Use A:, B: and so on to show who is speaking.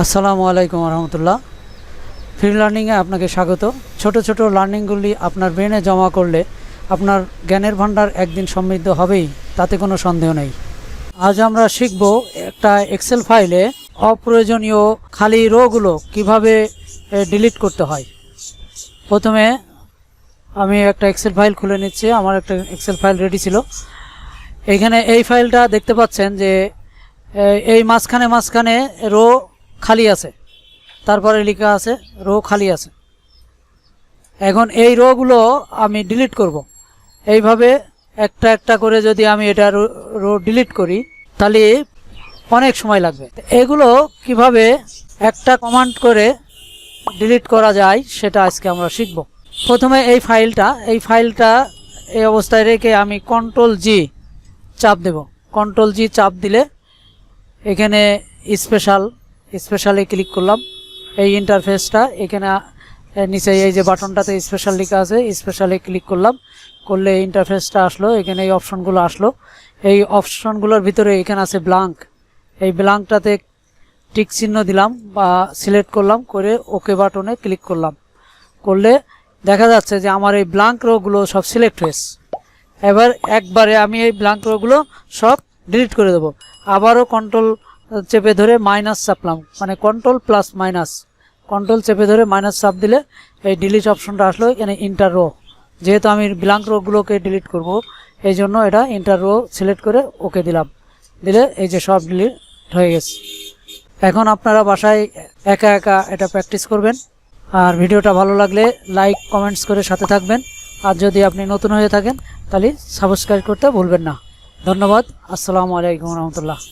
A: আসসালামু আলাইকুম রহমতুল্লাহ। ফ্রি লার্নিংয়ে আপনাকে স্বাগত। ছোট ছোট লার্নিংগুলি আপনার ব্রেনে জমা করলে আপনার জ্ঞানের ভান্ডার একদিন সমৃদ্ধ হবেই, তাতে কোনো সন্দেহ নেই। আজ আমরা শিখব একটা এক্সেল ফাইলে অপ্রয়োজনীয় খালি রোগুলো কিভাবে ডিলিট করতে হয়। প্রথমে আমি একটা এক্সেল ফাইল খুলে নিচ্ছি। আমার একটা এক্সেল ফাইল রেডি ছিল। এখানে এই ফাইলটা দেখতে পাচ্ছেন যে এই মাঝখানে রো খালি আছে, তারপরে লেখা আছে রো খালি আছে। এখন এই রোগুলো আমি ডিলিট করব। এইভাবে একটা একটা করে যদি আমি এটা রো ডিলিট করি তাহলে অনেক সময় লাগবে। এগুলো কিভাবে একটা কমান্ড করে ডিলিট করা যায় সেটা আজকে আমরা শিখব। প্রথমে এই ফাইলটা এই অবস্থায় রেখে আমি কন্ট্রোল-জি চাপ দেব। কন্ট্রোল-জি চাপ দিলে এখানে স্পেশালে ক্লিক করলাম। এই ইন্টারফেসটা এখানে নিচে এই যে বাটনটাতে স্পেশাল লেখা আছে, স্পেশালে ক্লিক করলাম। করলে ইন্টারফেসটা আসলো, এখানে এই অপশনগুলো আসলো। এই অপশনগুলোর ভিতরে এখানে আছে ব্ল্যাঙ্ক। এই ব্ল্যাঙ্কটাতে টিক চিহ্ন দিলাম বা সিলেক্ট করলাম, করে ওকে বাটনে ক্লিক করলাম। করলে দেখা যাচ্ছে যে আমার এই ব্ল্যাঙ্ক রোগুলো সব সিলেক্ট হয়েছে। এবার একবারে আমি এই ব্ল্যাঙ্ক রোগুলো সব ডিলিট করে দেবো। আবারও কন্ট্রোল চেপে ধরে মাইনাস চাপলাম, মানে কন্ট্রোল প্লাস মাইনাস। কন্ট্রোল চেপে ধরে মাইনাস চাপ দিলে এই ডিলিট অপশনটা আসলো। এখানে ইন্টার রো, যেহেতু আমি ব্ল্যাঙ্ক রোগুলোকে ডিলিট করব এই জন্য এটা ইন্টার রো সিলেক্ট করে ওকে দিলাম। দিলে এই যে সব ডিলিট হয়ে গেছে। এখন আপনারা বাসায় একা একা এটা প্র্যাকটিস করবেন। আর ভিডিওটা ভালো লাগলে লাইক কমেন্টস করে সাথে থাকবেন। আর যদি আপনি নতুন হয়ে থাকেন তাহলে সাবস্ক্রাইব করতে ভুলবেন না। ধন্যবাদ। আসসালামু আলাইকুম রহমতুল্লাহ।